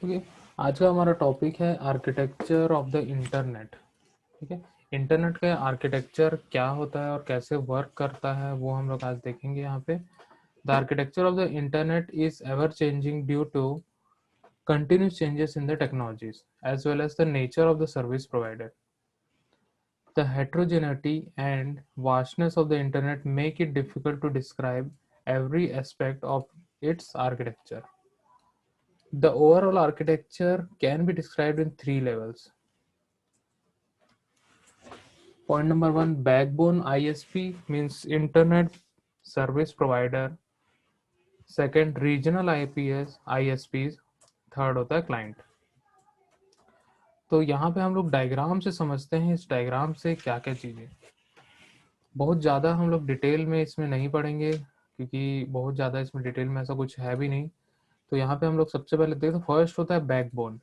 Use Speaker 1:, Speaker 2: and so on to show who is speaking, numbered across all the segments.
Speaker 1: Okay. आज का हमारा टॉपिक है आर्किटेक्चर ऑफ द इंटरनेट। ठीक है, इंटरनेट का आर्किटेक्चर क्या होता है और कैसे वर्क करता है वो हम लोग आज देखेंगे यहाँ पे। The architecture of the internet is ever changing due to continuous changes in the technologies as well as the nature of the service provider. The heterogeneity and vastness of the internet make it difficult to describe every aspect of its architecture. The overall architecture can be described in three levels. Point number one, backbone ISP means Internet Service Provider. Second, regional IPS ISPs. Third होता है client. तो यहाँ पे हम लोग diagram से समझते हैं इस डायग्राम से क्या क्या चीज़ें। बहुत ज़्यादा हम लोग डिटेल में इसमें नहीं पढ़ेंगे क्योंकि बहुत ज़्यादा इसमें डिटेल में ऐसा कुछ है भी नहीं। तो यहाँ पे हम लोग सबसे पहले देखते हैं, फर्स्ट होता है बैकबोन।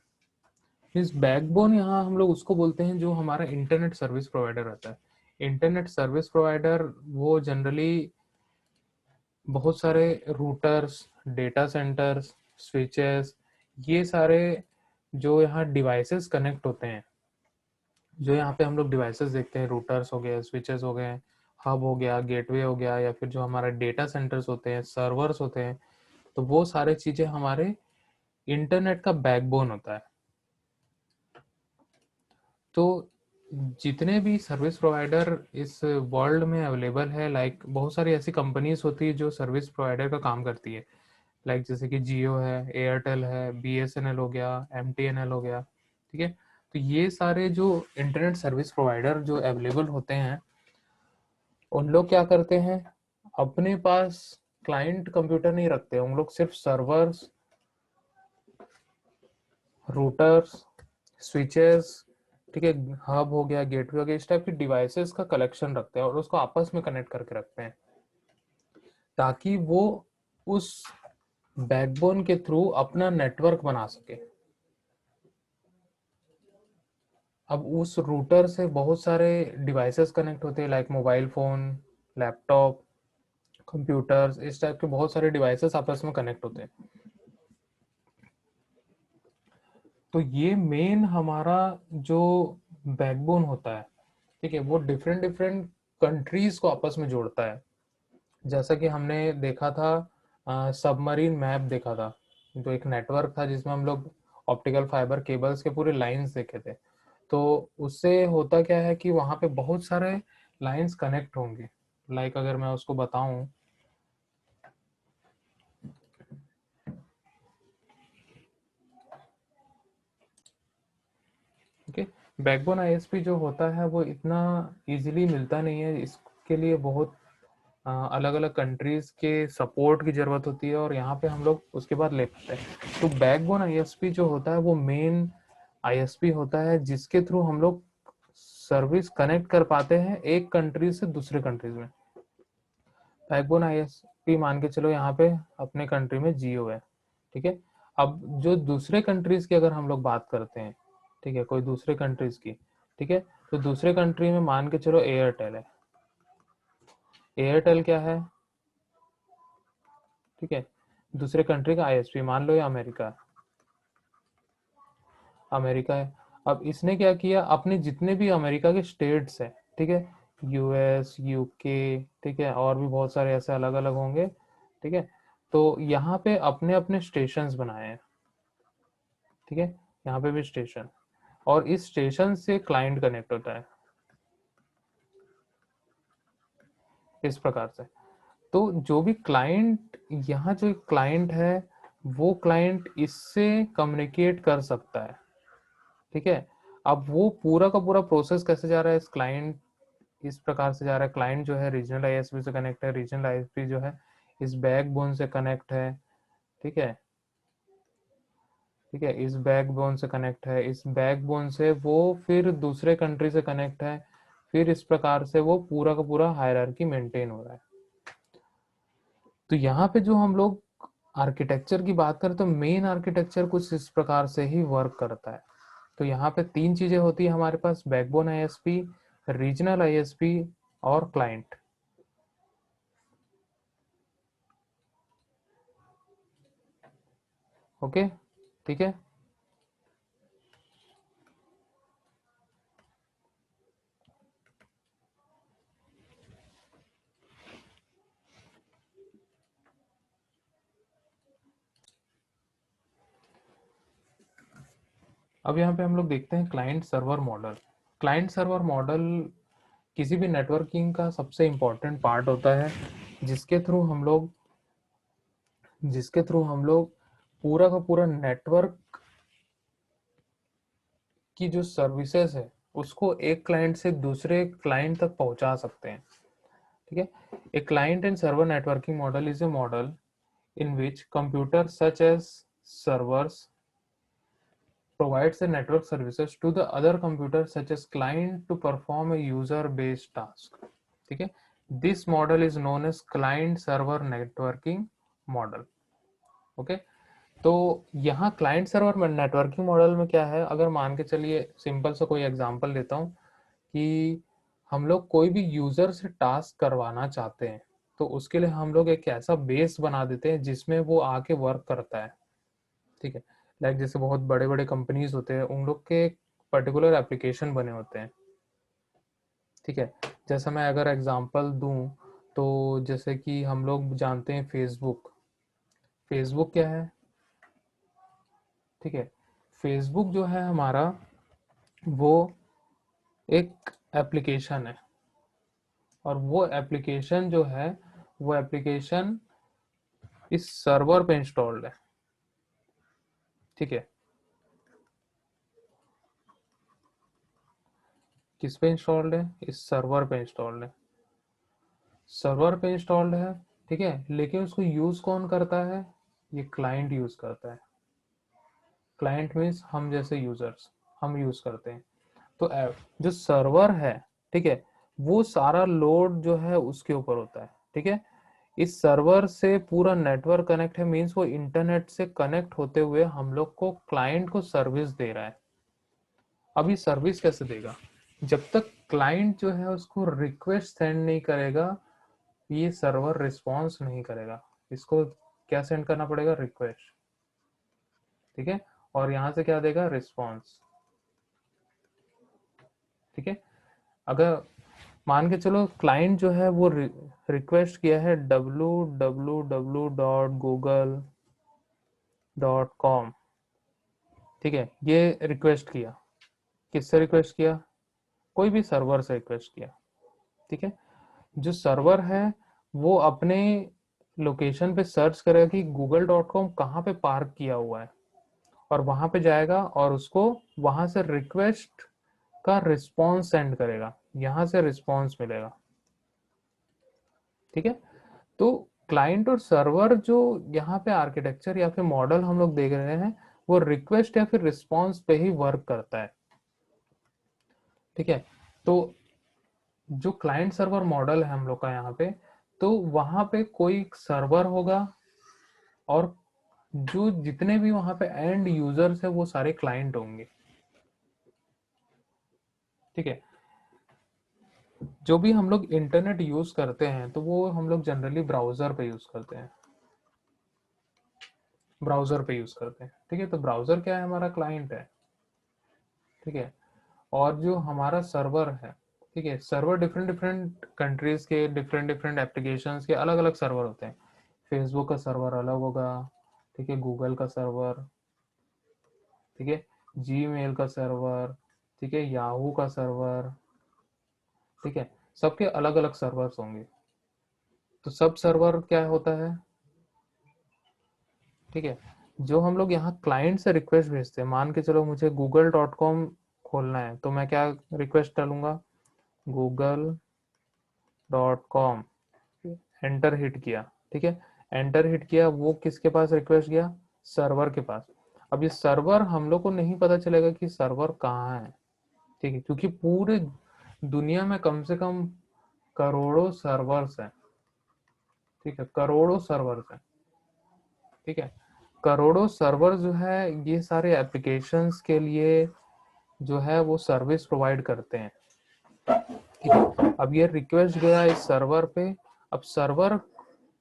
Speaker 1: इस बैकबोन यहाँ हम लोग उसको बोलते हैं जो हमारा इंटरनेट सर्विस प्रोवाइडर रहता है। इंटरनेट सर्विस प्रोवाइडर वो जनरली बहुत सारे रूटर्स, डेटा सेंटर्स, स्विचेस, ये सारे जो यहाँ डिवाइसेस कनेक्ट होते हैं, जो यहाँ पे हम लोग डिवाइसेस देखते हैं, रूटर्स हो गए, स्विचेस हो गए, हब हो गया, गेटवे हो गया, या फिर जो हमारा डेटा सेंटर्स होते हैं, सर्वर्स होते हैं, तो वो सारे चीज़ें हमारे इंटरनेट का बैकबोन होता है। तो जितने भी सर्विस प्रोवाइडर इस वर्ल्ड में अवेलेबल है, लाइक बहुत सारी ऐसी कंपनीज होती है जो सर्विस प्रोवाइडर का काम करती है, लाइक जैसे कि जियो है, एयरटेल है, BSNL हो गया, MTNL हो गया। ठीक है, तो ये सारे जो इंटरनेट सर्विस प्रोवाइडर जो अवेलेबल होते हैं, उन लोग क्या करते हैं, अपने पास क्लाइंट कंप्यूटर नहीं रखते, उन लोग सिर्फ सर्वर्स, रूटर्स, स्विचेस, ठीक है, हब हो गया, गेटवे हो गया, इस टाइप की डिवाइसेस का कलेक्शन रखते हैं और उसको आपस में कनेक्ट करके रखते हैं ताकि वो उस बैकबोन के थ्रू अपना नेटवर्क बना सके। अब उस रूटर से बहुत सारे डिवाइसेस कनेक्ट होते हैं, like mobile phone, laptop, computers, इस टाइप के बहुत सारे डिवाइसेस आपस में कनेक्ट होते हैं। तो ये मेन हमारा जो बैकबोन होता है, ठीक है, वो डिफरेंट डिफरेंट कंट्रीज को आपस में जोड़ता है। जैसा कि हमने देखा था, सबमरीन मैप देखा था, जो एक नेटवर्क था जिसमें हम लोग ऑप्टिकल फाइबर केबल्स के पूरे लाइंस देखे थे। तो उससे होता क्या है कि वहाँ पे बहुत सारे लाइंस कनेक्ट होंगे। लाइक अगर मैं उसको बताऊं, ओके, बैकबोन आईएसपी जो होता है वो इतना इजीली मिलता नहीं है, इसके लिए बहुत अलग अलग कंट्रीज के सपोर्ट की ज़रूरत होती है और यहाँ पे हम लोग उसके बाद ले पाते हैं। तो बैकबोन आईएसपी जो होता है वो मेन आईएसपी होता है जिसके थ्रू हम लोग सर्विस कनेक्ट कर पाते हैं एक कंट्री से दूसरे कंट्रीज में। बैकबोन आईएसपी मान के चलो यहाँ पे अपने कंट्री में जियो है, ठीक है। अब जो दूसरे कंट्रीज की अगर हम लोग बात करते हैं, ठीक है, कोई दूसरे कंट्रीज की, ठीक है, तो दूसरे कंट्री में मान के चलो एयरटेल है। एयरटेल क्या है, ठीक है, दूसरे कंट्री का आईएसपी, मान लो ये अमेरिका है, अमेरिका है। अब इसने क्या किया, अपने जितने भी अमेरिका के स्टेट्स हैं, ठीक है, US, UK, ठीक है, और भी बहुत सारे ऐसे अलग अलग होंगे, ठीक है, तो यहाँ पे अपने अपने स्टेशंस बनाए हैं, ठीक है, यहाँ पे भी स्टेशन, और इस स्टेशन से क्लाइंट कनेक्ट होता है इस प्रकार से। तो जो भी क्लाइंट, यहाँ जो क्लाइंट है वो क्लाइंट इससे कम्युनिकेट कर सकता है, ठीक है। अब वो पूरा का पूरा प्रोसेस कैसे जा रहा है, इस क्लाइंट इस प्रकार से जा रहा है, क्लाइंट जो है रीजनल आईएसपी से कनेक्ट है, रीजनल आईएसपी जो है इस बैकबोन से कनेक्ट है, ठीक है, ठीक है, इस बैकबोन से कनेक्ट है, इस बैकबोन से वो फिर दूसरे कंट्री से कनेक्ट है, फिर इस प्रकार से वो पूरा का पूरा हायरार्की मेंटेन हो रहा है। तो यहाँ पे जो हम लोग आर्किटेक्चर की बात करें तो मेन आर्किटेक्चर कुछ इस प्रकार से ही वर्क करता है। तो यहाँ पे तीन चीजें होती है हमारे पास, बैकबोन आईएसपी, रीजनल आईएसपी और क्लाइंट। ओके, ठीक है। अब यहाँ पे हम लोग देखते हैं client server model. Client server model किसी भी नेटवर्किंग का सबसे इम्पोर्टेंट पार्ट होता है, जिसके थ्रू हम लोग पूरा का पूरा नेटवर्क की जो सर्विसेज है उसको एक क्लाइंट से दूसरे क्लाइंट तक पहुंचा सकते हैं। ठीक है, a client and server networking model is a model in which computers such as servers provides the network services to the other computers such as client to perform a user based task. ठीक है, this model is known as client server networking model. Okay, तो यहाँ client server networking model में क्या है, अगर मान के चलिए सिंपल सा कोई एग्जांपल देता हूँ कि हम लोग कोई भी यूजर से टास्क करवाना चाहते हैं, तो उसके लिए हम लोग एक ऐसा बेस बना देते हैं जिसमें वो आके वर्क करता है। ठीक है, लाइक जैसे बहुत बड़े बड़े कंपनीज होते हैं, उन लोग के पर्टिकुलर एप्लीकेशन बने होते हैं। ठीक है, जैसा मैं अगर एग्जांपल दूं तो जैसे कि हम लोग जानते हैं फेसबुक। फेसबुक क्या है? ठीक है, फेसबुक जो है हमारा वो एक एप्लीकेशन है, और वो एप्लीकेशन जो है वो एप्लीकेशन इस सर्वर पे इंस्टॉल्ड है। ठीक है, किस पे इंस्टॉल्ड है? इस सर्वर पे इंस्टॉल्ड है। सर्वर पे इंस्टॉल्ड है, ठीक है, लेकिन उसको यूज कौन करता है? ये क्लाइंट यूज करता है। क्लाइंट मीन्स हम जैसे यूजर्स, हम यूज करते हैं। तो जो सर्वर है, ठीक है, वो सारा लोड जो है उसके ऊपर होता है। ठीक है, इस सर्वर से पूरा नेटवर्क कनेक्ट है, मीन्स वो इंटरनेट से कनेक्ट होते हुए हम लोग को क्लाइंट को सर्विस दे रहा है। अब ये सर्विस कैसे देगा? जब तक क्लाइंट जो है उसको रिक्वेस्ट सेंड नहीं करेगा, ये सर्वर रिस्पॉन्स नहीं करेगा। इसको क्या सेंड करना पड़ेगा? रिक्वेस्ट। ठीक है, और यहां से क्या देगा? रिस्पॉन्स। ठीक है, अगर मान के चलो क्लाइंट जो है वो रिक्वेस्ट किया है www.google.com। ठीक है, ये रिक्वेस्ट किया, किससे रिक्वेस्ट किया? कोई भी सर्वर से रिक्वेस्ट किया। ठीक है, जो सर्वर है वो अपने लोकेशन पे सर्च करेगा कि google.com कहाँ पे पार्क किया हुआ है, और वहां पे जाएगा और उसको वहां से रिक्वेस्ट का रिस्पॉन्स सेंड करेगा, यहां से रिस्पॉन्स मिलेगा। ठीक है, तो क्लाइंट और सर्वर जो यहाँ पे आर्किटेक्चर या फिर मॉडल हम लोग देख रहे हैं वो रिक्वेस्ट या फिर रिस्पॉन्स पे ही वर्क करता है। ठीक है, तो जो क्लाइंट सर्वर मॉडल है हम लोग का यहाँ पे, तो वहां पे कोई सर्वर होगा और जो जितने भी वहां पे एंड यूजर्स है वो सारे क्लाइंट होंगे। ठीक है, जो भी हम लोग इंटरनेट यूज करते हैं तो वो हम लोग जनरली ब्राउजर पे यूज करते हैं, ब्राउजर पे यूज करते हैं। ठीक है, तो ब्राउजर क्या है? हमारा क्लाइंट है। ठीक है, और जो हमारा सर्वर है, ठीक है, सर्वर डिफरेंट डिफरेंट कंट्रीज के डिफरेंट डिफरेंट एप्लीकेशंस के अलग अलग सर्वर होते हैं। फेसबुक का सर्वर अलग होगा, ठीक है, गूगल का सर्वर, ठीक है, जीमेल का सर्वर, ठीक है, याहू का सर्वर, ठीक है, सबके अलग अलग सर्वर्स होंगे। तो सब सर्वर क्या होता है? ठीक है, जो हम लोग यहाँ क्लाइंट से रिक्वेस्ट भेजते हैं, मान के चलो मुझे google.com खोलना है, तो मैं क्या रिक्वेस्ट डालूंगा? google.com, एंटर हिट किया। ठीक है, एंटर हिट किया, वो किसके पास रिक्वेस्ट गया? सर्वर के पास। अब ये सर्वर हम लोग को नहीं पता चलेगा कि सर्वर कहाँ है। ठीक है, क्योंकि पूरे दुनिया में कम से कम करोड़ों सर्वर्स हैं। ठीक है, करोड़ों सर्वर्स हैं। ठीक है, करोड़ों सर्वर जो है ये सारे एप्लीकेशंस के लिए जो है वो सर्विस प्रोवाइड करते हैं। ठीक है, अब ये रिक्वेस्ट गया इस सर्वर पे। अब सर्वर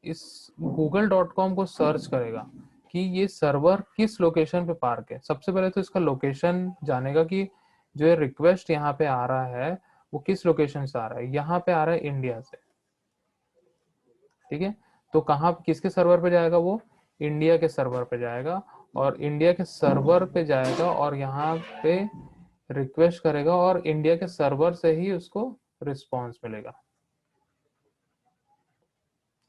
Speaker 1: इस google.com को सर्च करेगा कि ये सर्वर किस लोकेशन पे पार्क है। सबसे पहले तो इसका लोकेशन जानेगा कि जो ये रिक्वेस्ट यहाँ पे आ रहा है वो किस लोकेशन से आ रहा है। यहाँ पे आ रहा है इंडिया से। ठीक है, तो कहाँ किसके सर्वर पे जाएगा? वो इंडिया के सर्वर पे जाएगा, और इंडिया के सर्वर पे जाएगा और यहाँ पे रिक्वेस्ट करेगा और इंडिया के सर्वर से ही उसको रिस्पॉन्स मिलेगा।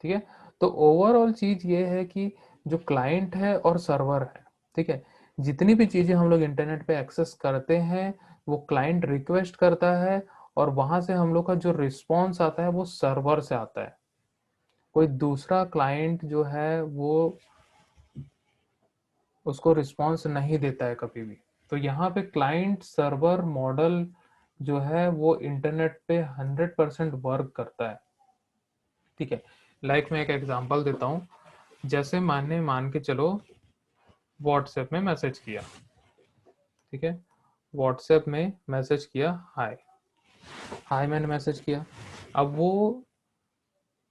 Speaker 1: ठीक है, तो ओवरऑल चीज ये है कि जो क्लाइंट है और सर्वर है, ठीक है, जितनी भी चीजें हम लोग इंटरनेट पे एक्सेस करते हैं वो क्लाइंट रिक्वेस्ट करता है और वहां से हम लोग का जो रिस्पॉन्स आता है वो सर्वर से आता है। कोई दूसरा क्लाइंट जो है वो उसको रिस्पॉन्स नहीं देता है कभी भी। तो यहाँ पे क्लाइंट सर्वर मॉडल जो है वो इंटरनेट पे 100% वर्क करता है। ठीक है, लाइक मैं एक एग्जांपल देता हूँ। जैसे मान के चलो व्हाट्सएप में मैसेज किया, ठीक है, व्हाट्सएप में मैसेज किया हाय, हाय मैंने मैसेज किया। अब वो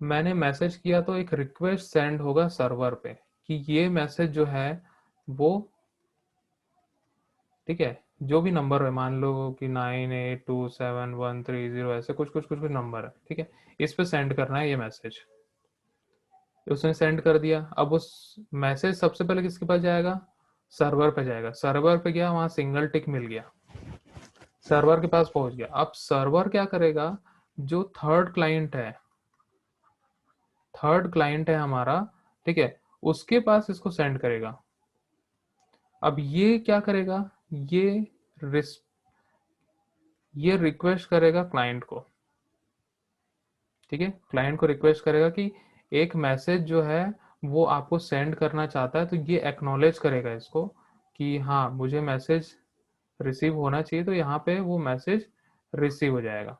Speaker 1: मैंने मैसेज किया तो एक रिक्वेस्ट सेंड होगा सर्वर पे कि ये मैसेज जो है वो, ठीक है, जो भी नंबर है, मान लो कि 982713 ऐसे कुछ नंबर है, ठीक है, इस पे सेंड करना है ये मैसेज। उसने सेंड कर दिया। अब उस मैसेज सबसे पहले किसके पास जाएगा? सर्वर पे जाएगा। सर्वर पे गया, वहां सिंगल टिक मिल गया, सर्वर के पास पहुंच गया। अब सर्वर क्या करेगा? जो थर्ड क्लाइंट है हमारा, ठीक है, उसके पास इसको सेंड करेगा। अब ये क्या करेगा? ये रिस ये रिक्वेस्ट करेगा क्लाइंट को, ठीक है, क्लाइंट को रिक्वेस्ट करेगा कि एक मैसेज जो है वो आपको सेंड करना चाहता है, तो ये एक्नॉलेज करेगा इसको कि हाँ मुझे मैसेज रिसीव होना चाहिए, तो यहाँ पे वो मैसेज रिसीव हो जाएगा।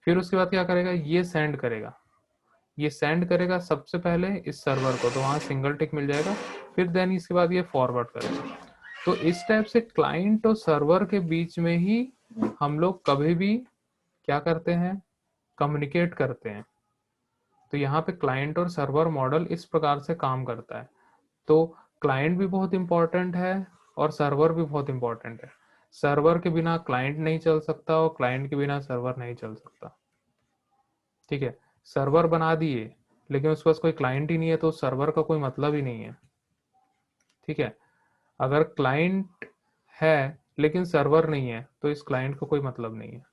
Speaker 1: फिर उसके बाद क्या करेगा? ये सेंड करेगा सबसे पहले इस सर्वर को, तो वहाँ सिंगल टिक मिल जाएगा। फिर देन इसके बाद ये फॉरवर्ड करेगा। तो इस टाइप से क्लाइंट और सर्वर के बीच में ही हम लोग कभी भी क्या करते हैं? कम्युनिकेट करते हैं। तो यहाँ पे क्लाइंट और सर्वर मॉडल इस प्रकार से काम करता है। तो क्लाइंट भी बहुत इंपॉर्टेंट है और सर्वर भी बहुत इंपॉर्टेंट है। सर्वर के बिना क्लाइंट नहीं चल सकता और क्लाइंट के बिना सर्वर नहीं चल सकता। ठीक है, सर्वर बना दिए लेकिन उसके पास कोई क्लाइंट ही नहीं है तो सर्वर का कोई मतलब ही नहीं है। ठीक है, अगर क्लाइंट है लेकिन सर्वर नहीं है तो इस क्लाइंट का कोई मतलब नहीं है।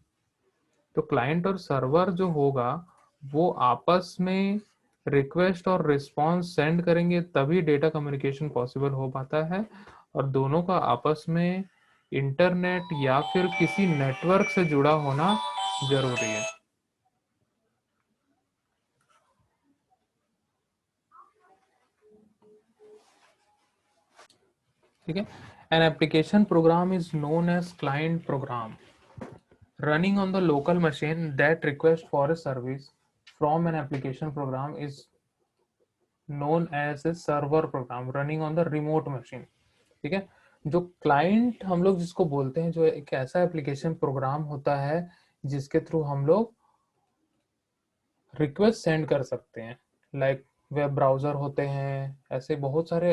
Speaker 1: तो क्लाइंट और सर्वर जो होगा वो आपस में रिक्वेस्ट और रिस्पॉन्स सेंड करेंगे, तभी डेटा कम्युनिकेशन पॉसिबल हो पाता है। और दोनों का आपस में इंटरनेट या फिर किसी नेटवर्क से जुड़ा होना जरूरी है। ठीक है, an application program is known as client program running on the local machine that request for a service from an application program is known as a server program running on the remote machine। ठीक है, जो client हम लोग जिसको बोलते हैं, जो एक ऐसा एप्लीकेशन प्रोग्राम होता है जिसके थ्रू हम लोग रिक्वेस्ट सेंड कर सकते हैं। लाइक वेब ब्राउजर होते हैं, ऐसे बहुत सारे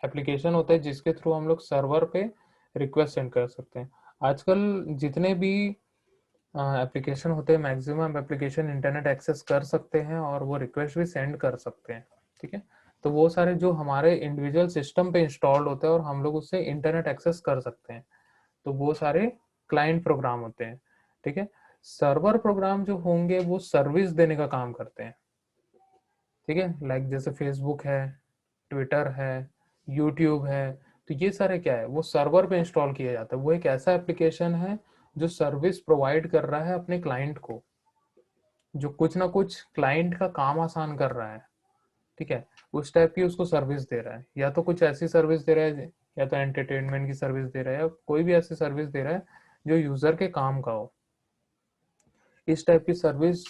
Speaker 1: एप्लीकेशन होते हैं जिसके थ्रू हम लोग सर्वर पे रिक्वेस्ट सेंड कर सकते हैं। आजकल जितने भी एप्लीकेशन होते हैं, मैक्सिमम एप्लीकेशन इंटरनेट एक्सेस कर सकते हैं और वो रिक्वेस्ट भी सेंड कर सकते हैं। ठीक है, तो वो सारे जो हमारे इंडिविजुअल सिस्टम पे इंस्टॉल्ड होते हैं और हम लोग उससे इंटरनेट एक्सेस कर सकते हैं, तो वो सारे क्लाइंट प्रोग्राम होते हैं। ठीक है, सर्वर प्रोग्राम जो होंगे वो सर्विस देने का काम करते हैं। ठीक है, लाइक जैसे फेसबुक है, ट्विटर है, यूट्यूब है, तो ये सारे क्या है? वो सर्वर पे इंस्टॉल किया जाता है। वो एक ऐसा एप्लीकेशन है जो सर्विस प्रोवाइड कर रहा है अपने क्लाइंट को, जो कुछ ना कुछ क्लाइंट का काम आसान कर रहा है। ठीक है, उस टाइप की उसको सर्विस दे रहा है, या तो कुछ ऐसी सर्विस दे रहा है, या तो एंटरटेनमेंट की सर्विस दे रहा है, या कोई भी ऐसी सर्विस दे रहा है जो यूजर के काम का हो। इस टाइप की सर्विस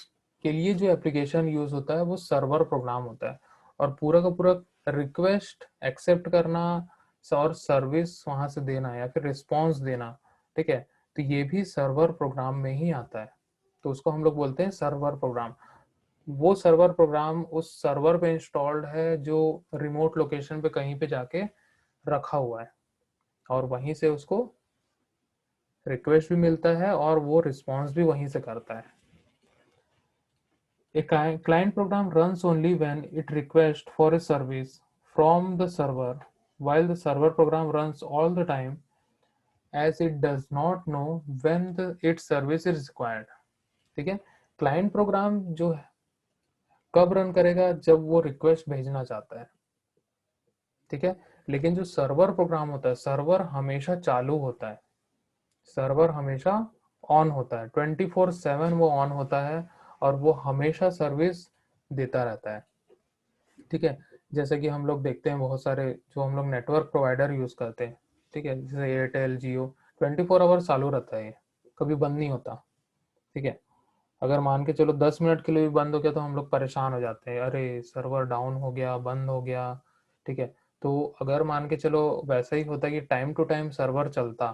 Speaker 1: के लिए जो एप्लीकेशन यूज होता है वो सर्वर प्रोग्राम होता है। और पूरा का पूरा रिक्वेस्ट एक्सेप्ट करना और सर्विस वहां से देना या फिर रिस्पॉन्स देना, ठीक है, तो ये भी सर्वर प्रोग्राम में ही आता है। तो उसको हम लोग बोलते हैं सर्वर प्रोग्राम। वो सर्वर प्रोग्राम उस सर्वर पे इंस्टॉल्ड है जो रिमोट लोकेशन पे कहीं पे जाके रखा हुआ है, और वहीं से उसको रिक्वेस्ट भी मिलता है और वो रिस्पॉन्स भी वहीं से करता है। A client program runs only when it requests for a service from the server while the server program runs all the time as it does not know when its service is required. ठीक है, client program जो है कब run करेगा, जब वो request भेजना चाहता है, ठीक है। लेकिन जो सर्वर प्रोग्राम होता है, सर्वर हमेशा चालू होता है, सर्वर हमेशा ऑन होता है, 24/7 वो ऑन होता है और वो हमेशा सर्विस देता रहता है, ठीक है। जैसे कि हम लोग देखते हैं बहुत सारे जो हम लोग नेटवर्क प्रोवाइडर यूज करते हैं, ठीक है, जैसे एयरटेल, जियो, 24 आवर चालू रहता है, ये कभी बंद नहीं होता, ठीक है। अगर मान के चलो 10 मिनट के लिए भी बंद हो गया तो हम लोग परेशान हो जाते हैं, अरे सर्वर डाउन हो गया, बंद हो गया, ठीक है। तो अगर मान के चलो वैसा ही होता कि टाइम टू टाइम सर्वर चलता,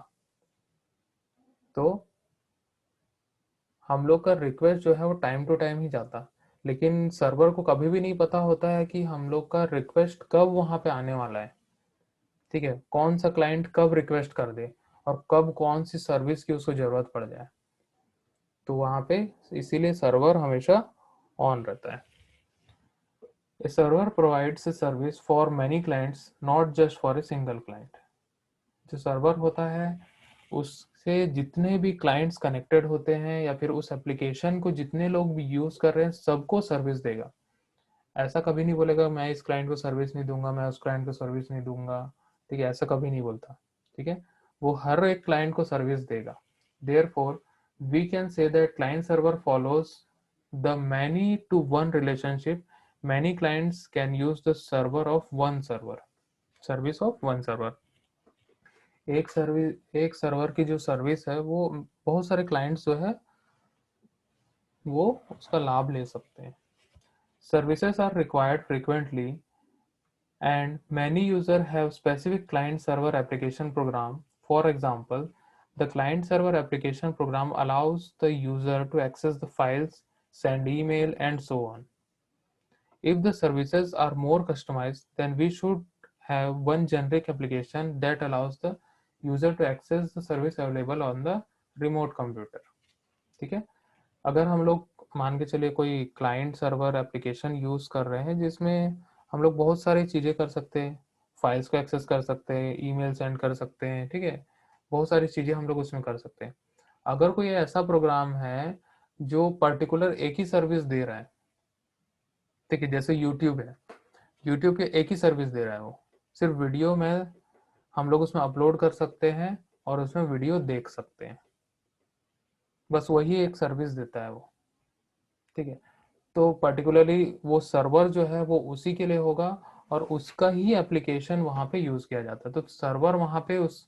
Speaker 1: तो हम लोग का रिक्वेस्ट जो है वो टाइम टू टाइम ही जाता। लेकिन सर्वर को कभी भी नहीं पता होता है कि हम लोग का रिक्वेस्ट कब वहां पे आने वाला है, ठीक है, कौन सा क्लाइंट कब रिक्वेस्ट कर दे और कब कौन सी सर्विस की उसको जरूरत पड़ जाए। तो वहां पे इसीलिए सर्वर हमेशा ऑन रहता है। A server provides a service for many clients, not just for a single client. जो सर्वर होता है उससे जितने भी क्लाइंट्स कनेक्टेड होते हैं या फिर उस एप्लीकेशन को जितने लोग भी यूज कर रहे हैं सबको सर्विस देगा। ऐसा कभी नहीं बोलेगा मैं इस क्लाइंट को सर्विस नहीं दूंगा, मैं उस क्लाइंट को सर्विस नहीं दूंगा, ठीक है, ऐसा कभी नहीं बोलता, ठीक है। वो हर एक क्लाइंट को सर्विस देगा। Therefore we can say that client server follows the many to one relationship. Many clients can use the server of one server, service of one server. एक सर्वर की जो सर्विस है वो बहुत सारे क्लाइंट्स जो है वो उसका लाभ ले सकते हैं। Services are required frequently and many users have specific client server application program. For example, the client server application program allows the user to access the files, send email, and so on. If the services are more customized, then we should have one generic application that allows the user to access the service available on the remote computer. ठीक है, अगर हम लोग मान के चलिए कोई client server application use कर रहे हैं जिसमें हम लोग बहुत सारी चीजें कर सकते हैं, फाइल्स को एक्सेस कर सकते हैं, ईमेल सेंड कर सकते हैं, ठीक है, बहुत सारी चीजें हम लोग उसमें कर सकते हैं। अगर कोई ऐसा प्रोग्राम है जो पर्टिकुलर एक ही सर्विस दे रहा है, ठीक है, जैसे यूट्यूब है, यूट्यूब के एक ही सर्विस दे रहा है, वो सिर्फ वीडियो में हम लोग उसमें अपलोड कर सकते हैं और उसमें वीडियो देख सकते हैं, बस वही एक सर्विस देता है वो, ठीक है। तो पर्टिकुलरली वो सर्वर जो है वो उसी के लिए होगा और उसका ही एप्लीकेशन वहां पे यूज किया जाता है। तो सर्वर वहां पे उस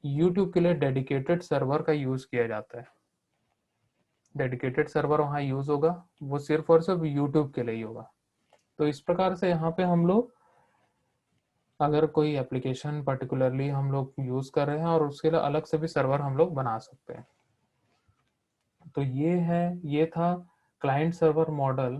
Speaker 1: यूट्यूब के लिए डेडिकेटेड सर्वर का यूज किया जाता है, डेडिकेटेड सर्वर वहां यूज होगा, वो सिर्फ और सिर्फ यूट्यूब के लिए ही होगा। तो इस प्रकार से यहाँ पे हम लोग अगर कोई एप्लीकेशन पर्टिकुलरली हम लोग यूज कर रहे हैं और उसके लिए अलग से भी सर्वर हम लोग बना सकते हैं। तो ये था क्लाइंट सर्वर मॉडल